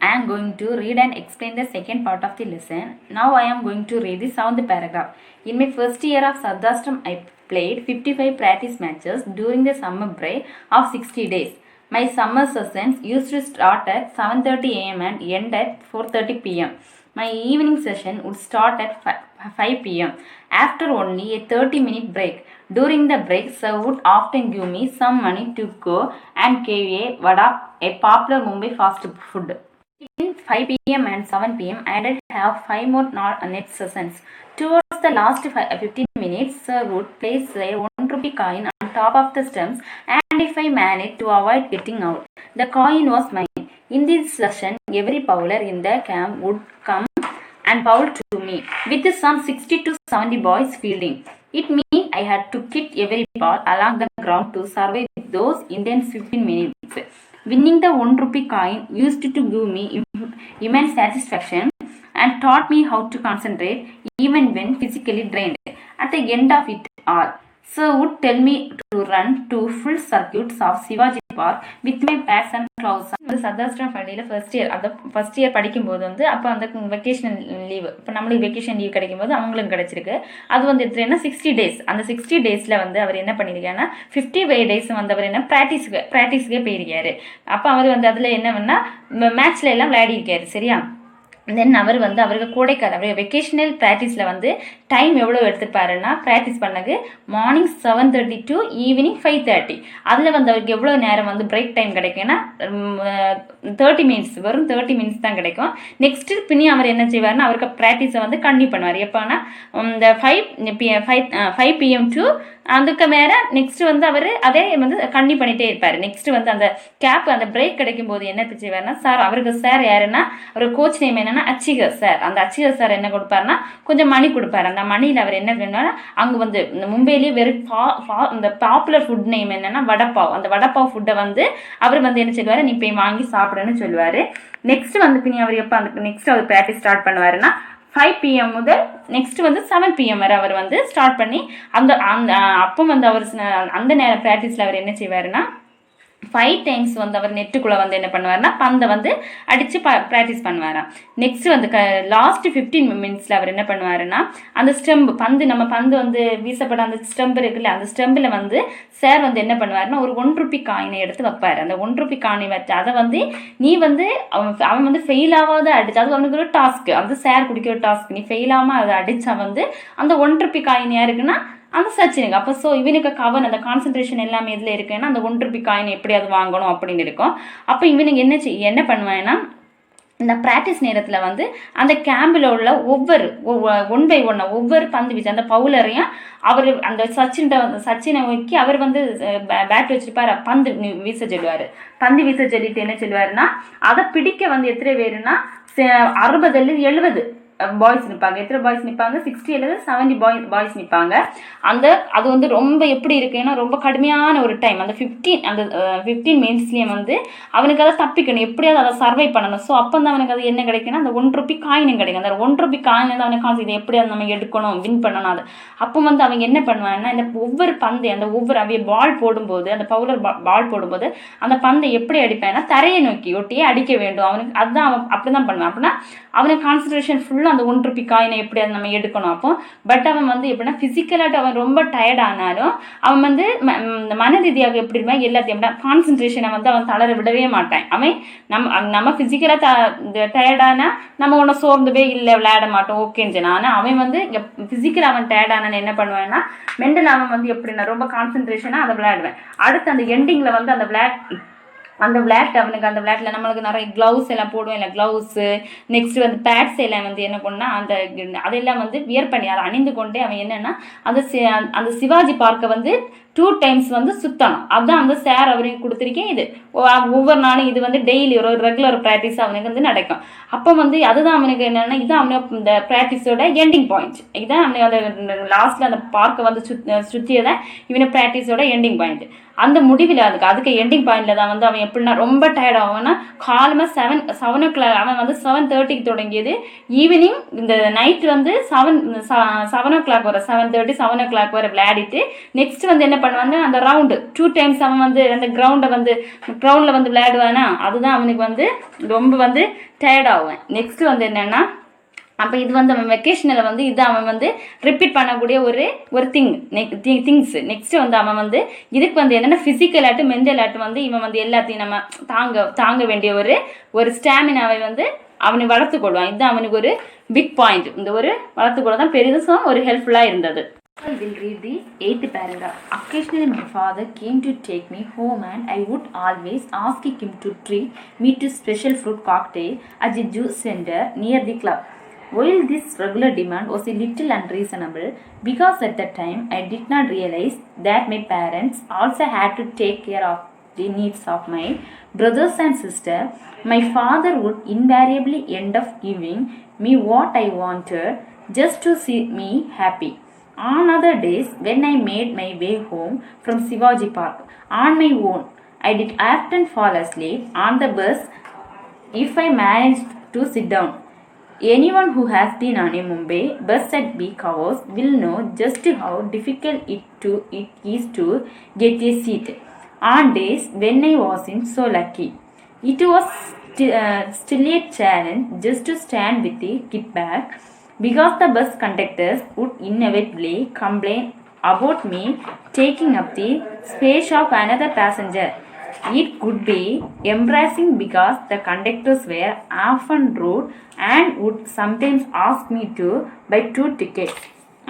I am going to read and explain the second part of the lesson. Now I am going to read the 7th paragraph. In my first year of Sardashram, I played 55 practice matches during the summer break of 60 days. My summer sessions used to start at 7:30 a.m. and end at 4:30 p.m. My evening session would start at 5 p.m. after only a 30-minute break. During the break, sir would often give me some money to go and carry a vada, a popular Mumbai fast food. Between 5 p.m. and 7 p.m., I did have 5 more net sessions. Towards the last 15 minutes, sir would place a 1 rupee coin on top of the stumps, and if I managed to avoid getting out, the coin was mine. In this session, every bowler in the camp would come and bowl to me, with some 60 to 70 boys fielding. It meant I had to kick every ball along the ground to survive those intense 15 minutes. Winning the 1 rupee coin used to give me immense satisfaction and taught me how to concentrate even when physically drained. At the end of it all, sir would tell me to run 2 full circuits of Shivaji Park with my pads and gloves. சதாஸ்திரம் பள்ளியில் first year படிக்கும்போது வந்து அப்போ அந்த vocational leave இப்போ நம்மளுக்கு vacation leave கிடைக்கும்போது அவங்களுக்கு கிடச்சிருக்கு. அது வந்து எத்தனைன்னா 60 டேஸ். அந்த 60 டேஸில் வந்து அவர் என்ன பண்ணியிருக்காருன்னா 55 டேஸ் வந்து அவர் என்ன ப்ராக்டிஸுக்கே போயிருக்காரு. அப்போ அவர் வந்து அதில் என்னன்னா மேட்ச்சில் எல்லாம் விளையாடிருக்காரு. சரியா? தென் அவர் வந்து அவருக்கு கோடைக்கால அவர் வெக்கேஷனல் ப்ராக்டிஸில் வந்து டைம் எவ்வளோ எடுத்துப்பாருன்னா ப்ராக்டிஸ் பண்ணது மார்னிங் 7:30 டு ஈவினிங் 5:30. அதில் வந்து அவருக்கு எவ்வளோ நேரம் வந்து பிரேக் டைம் கிடைக்குன்னா 30 மினிட்ஸ், வெறும் 30 மினிட்ஸ் தான் கிடைக்கும். நெக்ஸ்ட்டு பின்னி அவர் என்ன செய்வார்னா அவருக்கு ப்ராக்டிஸை வந்து கண்டினியூ பண்ணுவார். எப்போனா இந்த 5 p.m. டு அதுக்கு மேலே நெக்ஸ்ட்டு வந்து அவர் அதே வந்து கண்டினியூ பண்ணிகிட்டே இருப்பார். நெக்ஸ்ட்டு வந்து அந்த கேப் அந்த பிரேக் கிடைக்கும் போது என்ன செய்வார்னா அவருக்கு சார் யாருன்னா அவர் கோச் நேம் என்னன்னா அச்சிகர் சார். அந்த அச்சிகர் சார் என்ன கொடுப்பாருன்னா கொஞ்சம் மணி கொடுப்பாரு. அந்த மணியில் அவர் என்ன வேணும்னா அங்கே வந்து இந்த மும்பையிலேயே வெறும் இந்த பாப்புலர் ஃபுட் நேம் என்னன்னா வடப்பாவ். அந்த வடப்பாவ் ஃபுட்டை வந்து அவர் வந்து என்ன சொல்லுவார், நீ போய் வாங்கி சாப்பிடுன்னு சொல்லுவார். நெக்ஸ்ட் வந்து பின்னி அவர் எப்போ அந்த நெக்ஸ்ட் அவர் ப்ராக்டிஸ் ஸ்டார்ட் பண்ணுவாருன்னா 5 p.m. முதல் நெக்ஸ்ட் வந்து 7 p.m. வரை அவர் வந்து ஸ்டார்ட் பண்ணி அந்த அப்போ வந்து அவர் அந்த நேரம் ப்ராக்டிஸில் அவர் என்ன செய்வாருன்னா 5 டைம்ஸ் வந்து அவர் நெட்டுக்குள்ளே வந்து என்ன பண்ணுவார்னா பந்தை வந்து அடித்து ப்ராக்டிஸ் பண்ணுவாராம். நெக்ஸ்ட் வந்து லாஸ்ட் 15 மினிட்ஸில் அவர் என்ன பண்ணுவாருன்னா அந்த ஸ்டெம்பு நம்ம பந்து வந்து வீசப்பட அந்த ஸ்டெம்பு இருக்குல்ல, அந்த ஸ்டெம்பில் வந்து சார் வந்து என்ன பண்ணுவாருன்னா ஒரு 1 ரூபி காயினை எடுத்து வைப்பார். அந்த 1 ரூபி காயினை வச்சு அதை வந்து நீ வந்து அவன் வந்து ஃபெயில் ஆகாத அடிச்சு, அது அவனுக்கு ஒரு டாஸ்க்கு, அது சார் குடிக்கிற டாஸ்க். நீ ஃபெயில் ஆகாமல் அதை அடித்தா வந்து அந்த 1 ரூபி காயின் யாருக்குன்னா அந்த சச்சினுக்கு. அப்போ ஸோ இவனுக்கு கவன் அந்த கான்சன்ட்ரேஷன் எல்லாமே இதில் இருக்குன்னா அந்த 1 ரூபி காயின் எப்படி அது வாங்கணும் அப்படின்னு இருக்கும். அப்போ இவனுக்கு என்ன பண்ணுவேன்னா இந்த ப்ராக்டிஸ் நேரத்தில் வந்து அந்த கேம்பில் உள்ள ஒவ்வொரு 1 by 1 ஒவ்வொரு பந்து வீச்சு அந்த பவுலரையும் அவர் அந்த சச்சினை வைக்கி அவர் வந்து பேட் வச்சுருப்பார், பந்து வீச சொல்லுவார். பந்து வீச சொல்லிட்டு என்ன சொல்லுவாருன்னா அதை பிடிக்க வந்து எத்தனை பேருன்னா 60 70 பாய்ஸ் நிற்பாங்க. எத்தனை பாய்ஸ் நிற்பாங்க? 60 அல்லது 70 பாய்ஸ் நிற்பாங்க. அது வந்து ரொம்ப எப்படி இருக்குன்னா ரொம்ப கடுமையான ஒரு டைம். அந்த 15 மினிட்ஸ்லேயே வந்து அவனுக்கு அதை தப்பிக்கணும், எப்படியாவது அதை சர்வை பண்ணணும். ஸோ அப்போ வந்து அவனுக்கு அது என்ன கிடைக்குன்னா அந்த 1 ரூபி காயினும் கிடைக்கும். அந்த 1 ரூபி காயின் வந்து அவனுக்கு காசு இதை எப்படியாவது நம்ம எடுக்கணும், வின் பண்ணணும். அது அப்போ வந்து அவங்க என்ன பண்ணுவாங்கன்னா இந்த ஒவ்வொரு பந்தை அந்த ஒவ்வொரு அவைய பால் போடும்போது அந்த பவுலர் பால் போடும்போது அந்த பந்தை எப்படி அடிப்பான்னா தரையை நோக்கி ஒட்டியே அடிக்க வேண்டும். அவனுக்கு அதுதான் அவன் அப்படி தான் பண்ணுவான். அப்படின்னா அவனுக்கு கான்சன்ட்ரேஷன் ஃபுல்லாக அந்த 1 ரூபி காயினை எப்படி அதை நம்ம எடுக்கணும். அப்போ பட் அவன் வந்து எப்படின்னா ஃபிசிக்கலாக அவன் ரொம்ப டயர்ட் ஆனாலும் அவன் வந்து மன ரீதியாக எப்படி இருப்பான் எல்லாத்தையும் கான்சன்ட்ரேஷனை வந்து அவன் தளர விடவே மாட்டான். அவன் நம்ம ஃபிசிக்கலாக டயர்டானா நம்ம ஒன்றும் சோர்ந்து போய் இல்லை விளையாட மாட்டோம் ஓகேன்னு சொன்னா. ஆனால் அவன் வந்து ஃபிசிக்கல் அவன் டயர்டானான்னு என்ன பண்ணுவான்னா மென்டல் அவன் வந்து எப்படின்னா ரொம்ப கான்சன்ட்ரேஷனாக அதை விளையாடுவேன். அடுத்து அந்த எண்டிங்கில் வந்து அந்த விளையாட்டு அவனுக்கு அந்த விளையாட்டில் நம்மளுக்கு நிறைய க்ளவுஸ் எல்லாம் போடுவோம் இல்லை, க்ளவுஸு நெக்ஸ்ட் வந்து பேட்ஸ் எல்லாம் வந்து என்ன பண்ணால் அதெல்லாம் வந்து வியர் பண்ணி அதை அணிந்து கொண்டே அவன் என்னென்னா அந்த சிவாஜி பார்க்கை வந்து 2 டைம்ஸ் வந்து சுற்றணும். அதுதான் வந்து சார் அவருக்கு கொடுத்துருக்கேன். இது ஒவ்வொரு நாளும் இது வந்து டெய்லி ஒரு ரெகுலர் ப்ராக்டிஸ் அவனுக்கு வந்து நடக்கும். அப்போ வந்து அதுதான் அவனுக்கு என்னென்னா இதுதான் அவனுக்கு இந்த ப்ராக்டிஸோட எண்டிங் பாயிண்ட். இதுதான் அவனுக்கு அந்த லாஸ்ட்டில் அந்த பார்க்கை வந்து சுற்றியதான் இவனை ப்ராக்டிஸோட எண்டிங் பாயிண்ட். அந்த முடிவில் அதுக்கு எண்டிங் பாயிண்டில் தான் வந்து அவன் எப்படின்னா ரொம்ப டயர்ட் ஆகும்னா காலமாக 7 அவன் வந்து 7:30க்கு தொடங்கியது ஈவினிங் இந்த நைட் வந்து 7 o'clock வர 7:30 7 o'clock வரை விளையாடிட்டு நெக்ஸ்ட் வந்து என்ன பண்ணுவாங்க அந்த ரவுண்டு 2 times அவன் வந்து அந்த கிரவுண்டில் வந்து விளையாடுவானா அதுதான் அவனுக்கு வந்து ரொம்ப வந்து டயர்ட் ஆகுவேன். நெக்ஸ்ட் வந்து என்னென்னா அப்போ இது வந்து அவன் வெக்கேஷனில் வந்து இது அவன் வந்து ரிப்பீட் பண்ணக்கூடிய ஒரு திங்ஸ். நெக்ஸ்ட்டு வந்து அவன் வந்து இதுக்கு வந்து என்னென்னா ஃபிசிக்கல் ஆட்டு மென்டல் ஆட்டு வந்து இவன் வந்து எல்லாத்தையும் நம்ம தாங்க வேண்டிய ஒரு ஸ்டாமினாவை வந்து அவனை வளர்த்துக்கொள்வான். இதுதான் அவனுக்கு ஒரு பிக் பாயிண்ட். இந்த ஒரு வளர்த்துக்கொள்ள தான் பெரிதும் ஒரு ஹெல்ப்ஃபுல்லாக இருந்தது. I will read the 8th paragraph. Occasionally my father came to take me home and I would always ask him to treat me to special fruit cocktail at the juice center near the club. While this regular demand was a little unreasonable because at that time I did not realize that my parents also had to take care of the needs of my brothers and sisters, my father would invariably end up giving me what I wanted just to see me happy. On other days, when I made my way home from Shivaji Park on my own, I did often fall asleep on the bus if I managed to sit down. Anyone who has been on a Mumbai bus at peak hours will know just how difficult it is to get a seat. On days when I wasn't so lucky, it was still a challenge just to stand with a kit bag, because the bus conductors would inevitably complain about me taking up the space of another passenger. It could be embarrassing because the conductors were often rude and would sometimes ask me to buy 2 tickets.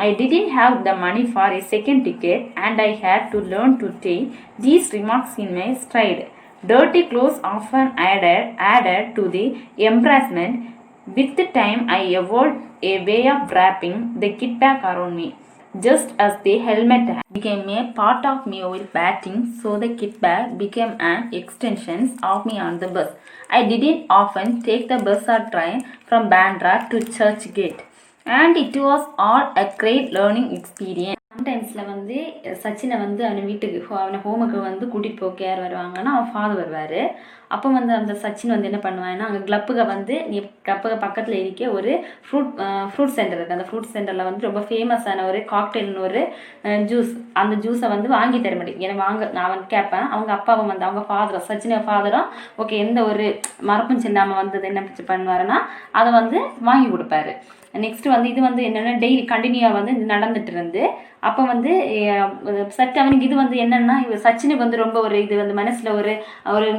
I didn't have the money for a second ticket and I had to learn to take these remarks in my stride. Dirty clothes often added to the embarrassment. With the time, I evolved a way of wrapping the kit bag around me, just as the helmet became a part of me while batting, so the kit bag became an extension of me on the bus. I didn't often take the bus or train from Bandra to Churchgate, and it was all a great learning experience. சம்டைம்ஸில் வந்து சச்சினை வந்து அவனை ஹோமுக்கு வந்து கூட்டிகிட்டு போக யார் வருவாங்கன்னா அவன் father வருவார். அப்போ வந்து அந்த சச்சின் வந்து என்ன பண்ணுவாங்கன்னா அங்கே கிளப்புக பக்கத்தில் இருக்க ஒரு ஃப்ரூட் சென்டர் இருக்குது. அந்த ஃப்ரூட் சென்டரில் வந்து ரொம்ப ஃபேமஸான ஒரு காக்டெயில்னு ஒரு ஜூஸ், அந்த ஜூஸை வந்து வாங்கி தர முடியும் எனக்கு நான் வந்து கேட்பேன். அவங்க அப்பாவும் வந்து அவங்க ஃபாதரும் சச்சினை ஃபாதரும் ஓகே எந்த ஒரு மறப்பும் செல்லாமல் வந்தது என்ன பண்ணுவாருன்னா அதை வந்து வாங்கி கொடுப்பாரு. நெக்ஸ்ட் வந்து இது வந்து என்னென்னா டெய்லி கண்டினியூவாக வந்து இது நடந்துட்டு இருந்து அப்போ வந்து அவனுக்கு இது வந்து என்னென்னா சச்சினுக்கு வந்து ரொம்ப ஒரு இது வந்து மனசில் ஒரு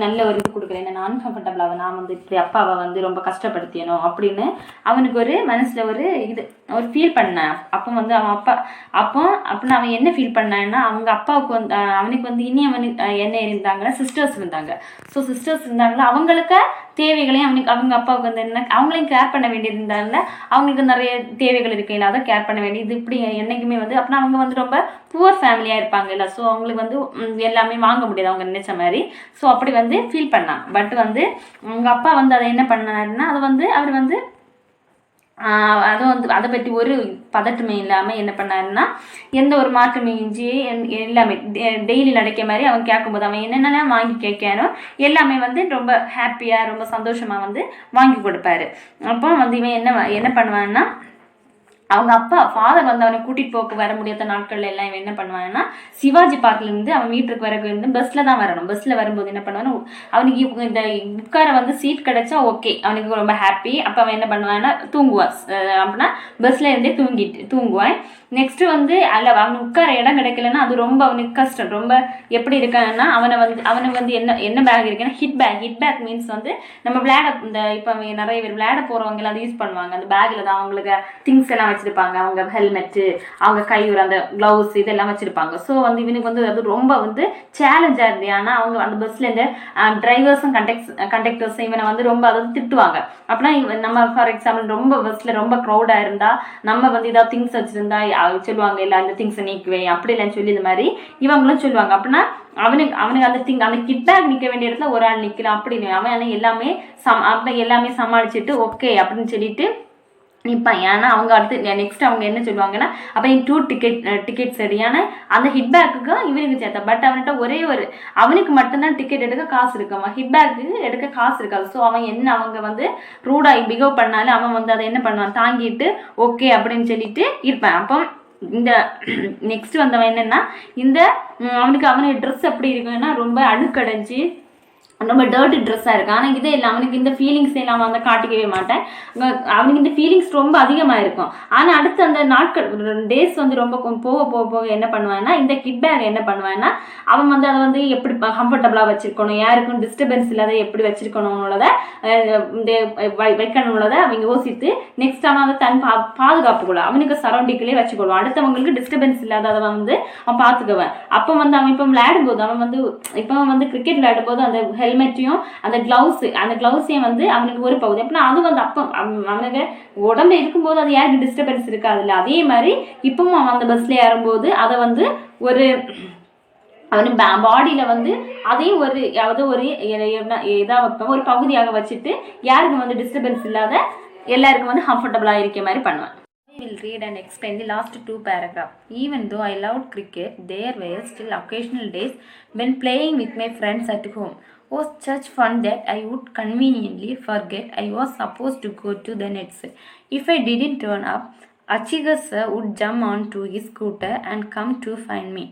நல்ல ஒரு இது கொடுக்குறேன், என்ன அன்கம்ஃபர்டபுளாக நான் வந்து இப்படி அப்பாவை வந்து ரொம்ப கஷ்டப்படுத்தியணும் அப்படின்னு அவனுக்கு ஒரு மனசில் ஒரு இது ஒரு ஃபீல் பண்ணேன். அப்போ வந்து அவன் அப்படின்னு அவன் என்ன ஃபீல் பண்ணான்னா அவங்க அப்பாவுக்கு வந்து அவனுக்கு வந்து இனி அவனுக்கு என்ன இருந்தாங்கன்னா சிஸ்டர்ஸ் இருந்தாங்க. ஸோ சிஸ்டர்ஸ் இருந்தாங்களா அவங்களுக்கு தேவைகளையும் அவங்க அப்பாவுக்கு வந்து என்ன அவங்களையும் கேர் பண்ண வேண்டியது இருந்தால அவங்களுக்கு நிறைய தேவைகள் இருக்கையில் அதை கேர் பண்ண வேண்டியது இப்படி என்றைக்குமே வந்து அப்படின்னா அவங்க வந்து ரொம்ப புவர் ஃபேமிலியாக இருப்பாங்க இல்லை. ஸோ அவங்களுக்கு வந்து எல்லாமே வாங்க முடியாது அவங்க நினைச்ச மாதிரி. ஸோ அப்படி வந்து ஃபீல் பண்ணான். பட் வந்து அவங்க அப்பா வந்து அதை என்ன பண்ணாருன்னா அதை வந்து அவர் வந்து அதை பற்றி ஒரு பதட்டமே இல்லாமல் என்ன பண்ணாருன்னா எந்த ஒரு மாற்றமே இஞ்சி எல்லாமே டெய்லி நடக்க மாதிரி அவன் கேட்கும்போது அவன் என்னென்னலாம் வாங்கி கேட்கானோ எல்லாமே வந்து ரொம்ப ஹாப்பியாக ரொம்ப சந்தோஷமாக வந்து வாங்கி கொடுப்பாரு. அப்போ வந்து இவன் என்ன பண்ணுவான்னா அவங்க அப்பா ஃபாதர் வந்து அவனை கூட்டிகிட்டு போக்கு வர முடியாத நாட்கள்ல எல்லாம் இவன் என்ன பண்ணுவான்னா சிவாஜி பார்க்லேருந்து அவன் வீட்டுக்கு வரக்கு பஸ்ஸில் தான் வரணும். பஸ்ஸில் வரும்போது என்ன பண்ணுவான்னா அவனுக்கு இந்த உட்கார வந்து சீட் கிடைச்சா ஓகே அவனுக்கு ரொம்ப ஹாப்பி. அப்போ அவன் என்ன பண்ணுவான்னா தூங்குவான். அப்படின்னா பஸ்ஸில் இருந்தே தூங்குவான். நெக்ஸ்ட்டு வந்து அவனுக்கு உட்கார இடம் கிடைக்கலன்னா அது ரொம்ப அவனுக்கு கஷ்டம். ரொம்ப எப்படி இருக்கான்னா அவனுக்கு வந்து என்ன பேக் இருக்குன்னா ஹிட் பேக் மீன்ஸ் வந்து நம்ம இந்த இப்போ நிறைய பேர் விளையாட போகிறவங்க எல்லாம் யூஸ் பண்ணுவாங்க. அந்த பேக்கில் தான் அவங்களுக்கு திங்ஸ் எல்லாம் வச்சிருப்பாங்க. அவங்க ஹெல்மெட்டு அவங்க கையுற அந்த க்ளவுஸ் இதெல்லாம் வச்சிருப்பாங்க. ஸோ வந்து இவனுக்கு வந்து அது ரொம்ப வந்து சேலஞ்சாக இருந்தது. ஆனால் அவங்க அந்த பஸ்ஸில் இந்த டிரைவர்ஸும் கண்டக்டர்ஸும் இவனை வந்து ரொம்ப அதை திட்டுவாங்க. அப்படின்னா நம்ம ஃபார் எக்ஸாம்பிள் ரொம்ப பஸ்ஸில் ரொம்ப க்ரௌடாக இருந்தால் நம்ம வந்து ஏதாவது திங்ஸ் வச்சுருந்தா சொல்லுவாங்க இல்லை அந்த திங்ஸை நீக்குவே அப்படி இல்லைன்னு சொல்லி இந்த மாதிரி இவங்களும் சொல்லுவாங்க. அப்படின்னா அவனுக்கு அந்த கிட் பேக் நிற்க வேண்டிய இடத்துல ஒரு ஆள் நிற்கலாம் அப்படின்னு அவன் எல்லாமே எல்லாமே சமாளிச்சுட்டு ஓகே அப்படின்னு சொல்லிட்டு நிற்பான். ஏன்னா அவங்க அடுத்து நெக்ஸ்ட் அவங்க என்ன சொல்லுவாங்கன்னா, அப்போ நீ 2 டிக்கெட்ஸ் எடு. ஏன்னா அந்த ஹிட் பேக்குக்கு இவனுக்கு சேர்த்தா. பட் அவன்கிட்ட ஒரே ஒரு அவனுக்கு மட்டும்தான் டிக்கெட் எடுக்க காசு இருக்காமா, ஹிட் பேக்கு எடுக்க காசு இருக்காது. ஸோ அவன் என்ன அவங்க வந்து ரூடாக பிஹேவ் பண்ணாலும் அவன் வந்து அதை என்ன பண்ணுவான், தாங்கிட்டு ஓகே அப்படின்னு சொல்லிட்டு இருப்பான். அப்போ இந்த நெக்ஸ்ட் வந்தவன் என்னன்னா, இந்த அவனுக்கு ட்ரெஸ் எப்படி இருக்குன்னா ரொம்ப அழுக்கடைஞ்சு ரொம்ப டர்ட்டி ட்ரெஸ்ஸாக இருக்குது. ஆனால் இதே இல்லை, அவனுக்கு இந்த ஃபீலிங்ஸை நான் வந்து காட்டிக்கவே மாட்டேன். அவனுக்கு இந்த ஃபீலிங்ஸ் ரொம்ப அதிகமாக இருக்கும். ஆனால் அடுத்து அந்த நாட்கள் டேஸ் வந்து ரொம்ப போக போக போக என்ன பண்ணுவான்னா, இந்த கிட் பேக் என்ன பண்ணுவான்னா, அவன் வந்து அதை வந்து எப்படி கம்ஃபர்டபுளாக வச்சுருக்கணும், யாருக்கும் டிஸ்டர்பன்ஸ் இல்லாத எப்படி வச்சுருக்கணும்னுள்ளதை இந்த வைக்கணும்னுள்ளதை அவங்க யோசித்து நெக்ஸ்ட் அவன் வந்து தன் பாதுகாப்புக்குள்ள அவனுக்கு சரௌண்டிங்லேயே வச்சுக்கொள்வான். அடுத்தவங்களுக்கு டிஸ்டர்பன்ஸ் இல்லாத அதை வந்து அவன் பார்த்துக்குவேன். அப்போ வந்து அவன் இப்போ விளையாடும்போது அவன் வந்து கிரிக்கெட் விளையாடும்போது அந்த ஹெல்மெட்டையும் அந்த கிளவுஸையும் வந்து அவனுக்கு ஒரு பகுதி அப்படின்னா அது வந்து அப்போ அவனுக்கு உடம்பு இருக்கும்போது அது யாருக்கு டிஸ்டர்பன்ஸ் இருக்காதுல்ல. அதே மாதிரி இப்பவும் அவன் அந்த பஸ்ல ஏறும்போது அதை வந்து ஒரு அவனு பாடியில் வந்து அதையும் ஒரு பகுதியாக வச்சுட்டு யாருக்கும் வந்து டிஸ்டர்பன்ஸ் இல்லாத எல்லாருக்கும் வந்து கம்ஃபர்டபுளாக இருக்க மாதிரி பண்ணுவேன். I will read and explain the last 2 paragraphs. Even though I loved cricket, there were still occasional days when playing with my friends at home was such fun that I would conveniently forget I was supposed to go to the nets. If I didn't turn up, Achiga sir would jump onto his scooter and come to find me.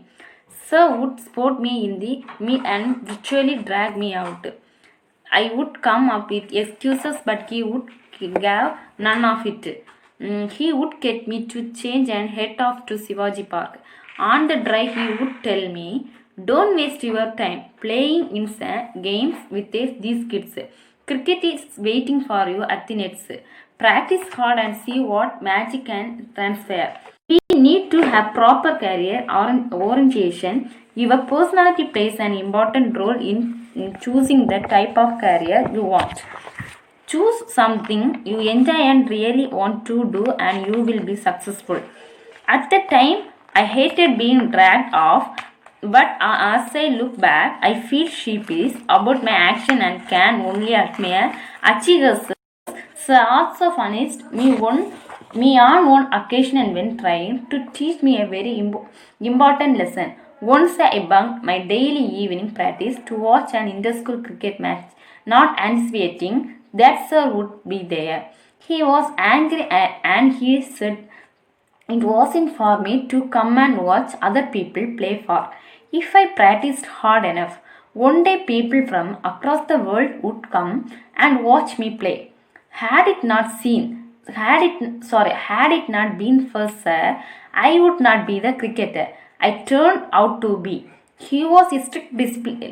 Sir would spot me in the mid and virtually drag me out. I would come up with excuses, but he would give none of it. He would get me to change and head off to Shivaji Park. On the drive, he would tell me, "Don't waste your time playing insane games with these kids. Cricket is waiting for you at the nets. Practice hard and see what magic can transpire. We need to have proper career orientation. Your personality plays an important role in choosing the type of career you want. Choose something you enjoy and really want to do and you will be successful." At the time, I hated being dragged off, but as I look back, I feel sheepish about my action and can only admire Achigas sir also punished me on one occasion when trying to teach me a very important lesson. Once I bunked my daily evening practice to watch an inter-school cricket match, not anticipating that sir would be there. He was angry and he said it wasn't for me to come and watch other people play for. If I practiced hard enough, one day people from across the world would come and watch me play. Had it not been for sir, I would not be the cricketer I turned out to be. He was a strict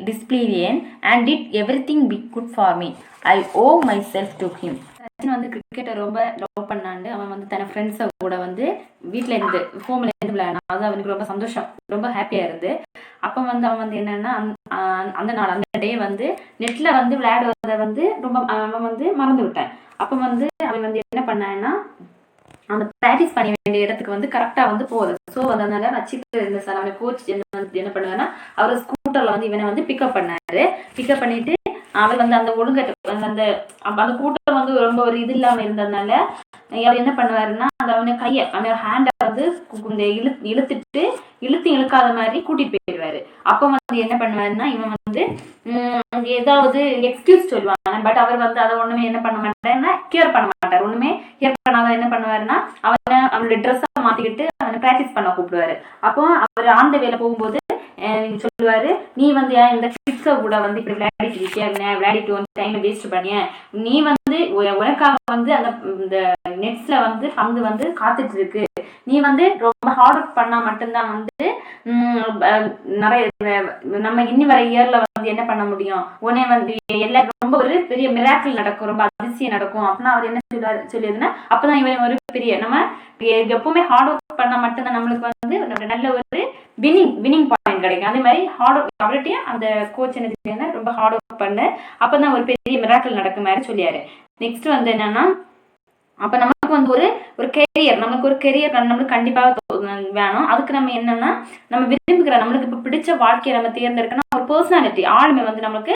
disciplinarian and did everything he could for me. I owe myself to him. Sachin வந்து கிரிக்கெட்டை ரொம்ப love பண்ணாண்டு அவன் வந்து தன் ஃப்ரெண்ட்ஸை கூட வந்து வீட்டில் இருந்து ஹோமில் இருந்து விளையாடான். அது அவனுக்கு ரொம்ப சந்தோஷம், ரொம்ப ஹாப்பியாக இருந்து. அப்போ வந்து அவன் வந்து என்னன்னா அந்த டே வந்து நெட்டில் வந்து விளையாடுவதை வந்து ரொம்ப அவன் வந்து மறந்து விட்டான். அப்போ வந்து அவன் வந்து என்ன பண்ணான்னா அந்த ப்ராக்டிஸ் பண்ண வேண்டிய இடத்துக்கு வந்து கரெக்டாக வந்து போகுது. ஸோ அதனால வச்சுட்டு இருந்த சார் அவனை கோச் என்ன பண்ணுவாங்கன்னா அவர் ஸ்கூட்டரில் வந்து இவனை வந்து பிக்கப் பண்ணிட்டு அவர் வந்து அந்த அந்த கூட்டம் வந்து ரொம்ப ஒரு இது இல்லாமல் இருந்ததுனால அவர் என்ன பண்ணுவாருன்னா அவனை ஹேண்டை வந்து இழுக்காத மாதிரி கூட்டிட்டு போயிடுவாரு. அப்போ வந்து என்ன பண்ணுவாருன்னா இவன் வந்து ஏதாவது எக்ஸ்கியூஸ் சொல்லுவாங்க. பட் அவர் வந்து அதை ஒண்ணுமே என்ன பண்ண மாட்டாருன்னா கேர் பண்ண மாட்டார். ஒண்ணுமே கேர் பண்ணாத என்ன பண்ணுவாருன்னா அவனுடைய ட்ரெஸ்ஸை மாத்திக்கிட்டு அவனை ப்ராக்டிஸ் பண்ண கூப்பிடுவாரு. அப்போ அவர் ஆந்த வேலை போகும்போது சொல்லுவாரு, நீ வந்து இந்த கிட்ஸை கூட வந்து இப்படி விளையாடிட்டு இருக்கியா, விளையாடிட்டு வந்து டைம் வேஸ்ட் பண்ணிய, நீ வந்து உனக்காக வந்து இந்த நெட்ஸ்ல வந்து பந்து வந்து காத்துட்டு இருக்கு, நீ வந்து ரொம்ப ஹார்ட் ஒர்க் பண்ணா மட்டும்தான் வந்து நிறைய நம்ம இன்னி வர இயர்ல வந்து என்ன பண்ண முடியும், உடனே வந்து எல்லாரும் ரொம்ப ஒரு பெரிய மிராக்கிள் நடக்கும், ரொம்ப அதிசயம் நடக்கும் அப்படின்னா அவர் என்ன சொல்லியதுன்னா அப்பதான் இவன் ஒரு பெரிய நம்ம எப்பவுமே ஹார்ட் ஒர்க் பண்ணா மட்டும்தான் நம்மளுக்கு வந்து நல்ல ஒரு வினிங் பாயிண்ட் கிடைக்கும். அதே மாதிரி ஹார்ட் ஒர்க் அவர்கிட்டயும் அந்த கோச் என்ன ரொம்ப ஹார்ட் ஒர்க் பண்ணு அப்பதான் ஒரு பெரிய மிராக்கிள் நடக்கும் மாதிரி சொல்லியாரு. நெக்ஸ்ட் வந்து என்னன்னா அப்ப நமக்கு வந்து ஒரு கெரியர் நம்மளுக்கு கண்டிப்பாக வேணும். அதுக்கு நம்ம என்னன்னா நம்ம விரும்புகிற நம்மளுக்கு இப்ப பிடிச்ச வாழ்க்கையை நம்ம தேர்ந்தெடுக்கணும். ஒரு பர்சனாலிட்டி ஆளுமை வந்து நமக்கு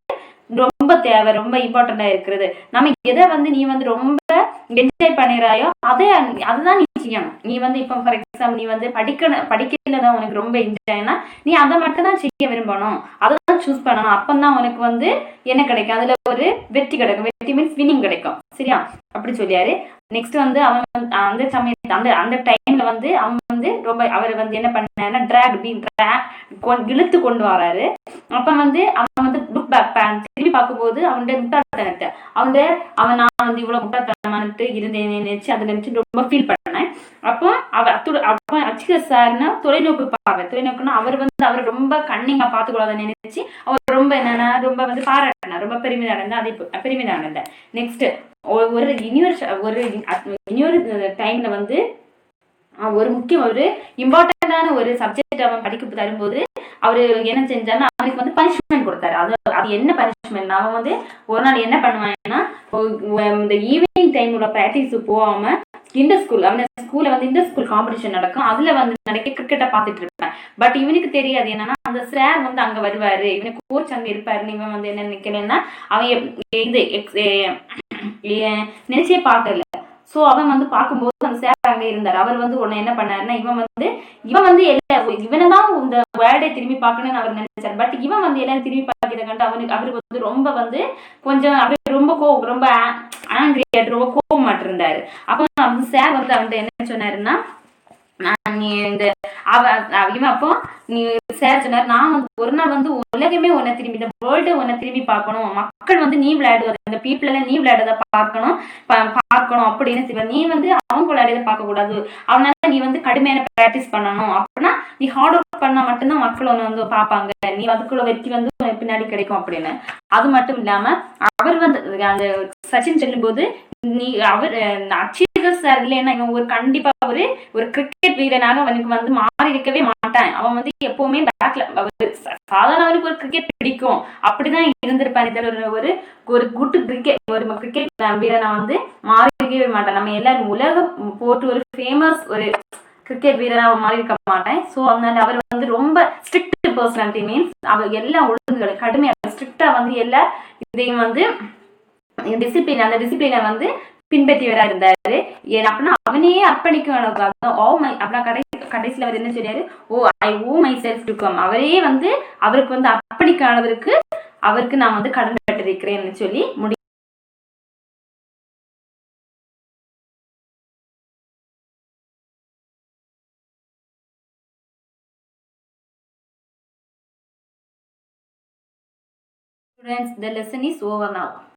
ரொம்ப தேவை, ரொம்ப இம்பார்ட்டண்டா இருக்கிறது. நம்ம எதை வந்து நீ வந்து ரொம்ப என்ஜாய் பண்ணிடுறாயோ அதுதான் நீ செய்யணும். நீ வந்து இப்போ ஃபார் எக்ஸாம்பிள் நீ வந்து படிக்கிறதுல தான் உனக்கு ரொம்ப என்ஜாய்னா நீ அதை மட்டும் தான் செய்ய விரும்பணும், அதை தான் சூஸ் பண்ணணும். அப்பந்தான் உனக்கு வந்து என்ன கிடைக்கும், அதுல ஒரு வெற்றி கிடைக்கும். வெற்றி மீன்ஸ் வின்னிங் கிடைக்கும். சரியா? அப்படி சொல்லியாரு. நெக்ஸ்ட் வந்து அவன் அந்த சமயத்து அந்த அந்த டைம்ல வந்து அவன் வந்து ரொம்ப அவர் வந்து என்ன பண்ணாருன்னா இழுத்து கொண்டு வராரு. அப்ப வந்து அவன் வந்து லுக் பேக் திரும்பி பார்க்கும்போது அவனுடைய முட்டாள்தனத்தை அவன் நான் வந்து இவ்வளவு முட்டாள்தனமானுட்டு இருந்தேன் நினைச்சு அதை நினைச்சு ரொம்ப ஃபீல் பண்ணேன். அப்போ அப்ப அச்சிக சார்னா தொலைநோக்குன்னா அவர் ரொம்ப கண்ணிங்கா பார்த்துக்கூடாத நினைச்சு அவர் ரொம்ப என்னன்னா ரொம்ப வந்து பாராட்டினார், ரொம்ப பெருமிதம் அடைந்தேன். நெக்ஸ்ட் ஒரு இன்னொரு டைம்ல வந்து ஒரு இம்பார்ட்டன்டான ஒரு சப்ஜெக்ட் அவன் படிக்க தரும்போது அவரு என்ன செஞ்சாருன்னா அவனுக்கு வந்து பனிஷ்மெண்ட் கொடுத்தாரு. அது என்ன பனிஷ்மெண்ட், அவன் வந்து ஒரு நாள் என்ன பண்ணுவாங்கன்னா இந்த ஈவினிங் டைமோட பிராக்டிஸ் போகாம ஸ்கூல்ல வந்து இந்த ஸ்கூல் காம்படிஷன் நடக்கும், அதுல வந்து நடக்க கிரிக்கெட்டை பார்த்துட்டு இருப்பேன். பட் இவனுக்கு தெரியாது என்னன்னா அந்த சார் வந்து அங்க வருவாரு, இவனுக்கு கோச் அங்க இருப்பாருன்னு இவன் வந்து என்ன நினைக்கிறேன்னா அவன் நினைச்சே பார்க்கல. ஸோ அவன் வந்து பார்க்கும்போது அந்த சார் அங்கே இருந்தார். அவர் வந்து உடனே என்ன பண்ணாருன்னா இவன் வந்து இவனைதான் இந்த வேர்டை திரும்பி பார்க்கணும்னு அவர் நினைச்சார். பட் இவன் வந்து எல்லாரும் திரும்பி பார்க்கிறத கண்டு அவருக்கு வந்து ரொம்ப வந்து கொஞ்சம் அவர் ரொம்ப ஆங்கிரியா ரொம்ப கோபம் மாட்டிருந்தாரு. அப்போ அந்த சார் வந்து அவன்கிட்ட என்ன சொன்னாருன்னா நீ இந்த இவன் அப்போ நீ சார் சொன்னார், நான் வந்து ஒரு நாள் வந்து உலகமே உன்னை திரும்பி இந்த வேர்ல்டு உன்னை திரும்பி பார்க்கணும், மக்கள் வந்து நீ விளையாடுவது இந்த பீப்புள் எல்லாம் நீ விளையாடுறத பார்க்கணும் அப்படின்னு நீ வந்து அவங்க விளையாடுறத பார்க்க கூடாது. அதனால நீ வந்து கடுமையான பிராக்டிஸ் பண்ணணும். அப்படின்னா நீ ஹார்ட் ஒர்க் பண்ணா மட்டும்தான் மக்கள் ஒன்று வந்து பார்ப்பாங்க, நீ அதுக்குள்ள வெற்றி வந்து பின்னாடி கிடைக்கும் அப்படின்னு. அது மட்டும் இல்லாம அவர் வந்து அந்த சச்சின் செல்லும் போது அவர் அச்சீவ் சார் இல்லைன்னா இவன் கண்டிப்பா ஒரு கிரிக்கெட் வீரனாக அவனுக்கு வந்து மாறி இருக்கவே மாட்டான். அவன் வந்து எப்பவுமே பேக்ல சாதாரண அவனுக்கு ஒரு கிரிக்கெட் பிடிக்கும் அப்படிதான் இருந்திருப்பான். ஒரு குட் கிரிக்கெட் வீரனா வந்து மாறி இருக்கவே மாட்டான். நம்ம எல்லாரும் உலகம் போட்டு ஒரு ஃபேமஸ் ஒரு கிரிக்கெட் வீரராக மாறி இருக்க மாட்டேன். ஸோ அதனால அவர் வந்து ரொம்ப ஸ்ட்ரிக்ட் பர்சனாலிட்டி மீன்ஸ் அவர் எல்லா ஒழுங்குகளை கடுமையாக ஸ்ட்ரிக்டா வந்து எல்லா இதையும் வந்து அந்த டிசிப்ளினை வந்து பின்பற்றி வரா இருந்தாரு. அப்படின்னா அவனையே அர்ப்பணிக்கும் கடைசியில் அவர் என்ன சொல்றாரு, மை செல்ஃப் டு கம், அவரே வந்து அவருக்கு வந்து அர்ப்பணிக்க அவருக்கு நான் வந்து கடன் பட்டிருக்கிறேன்னு சொல்லி Students, the lesson is over now.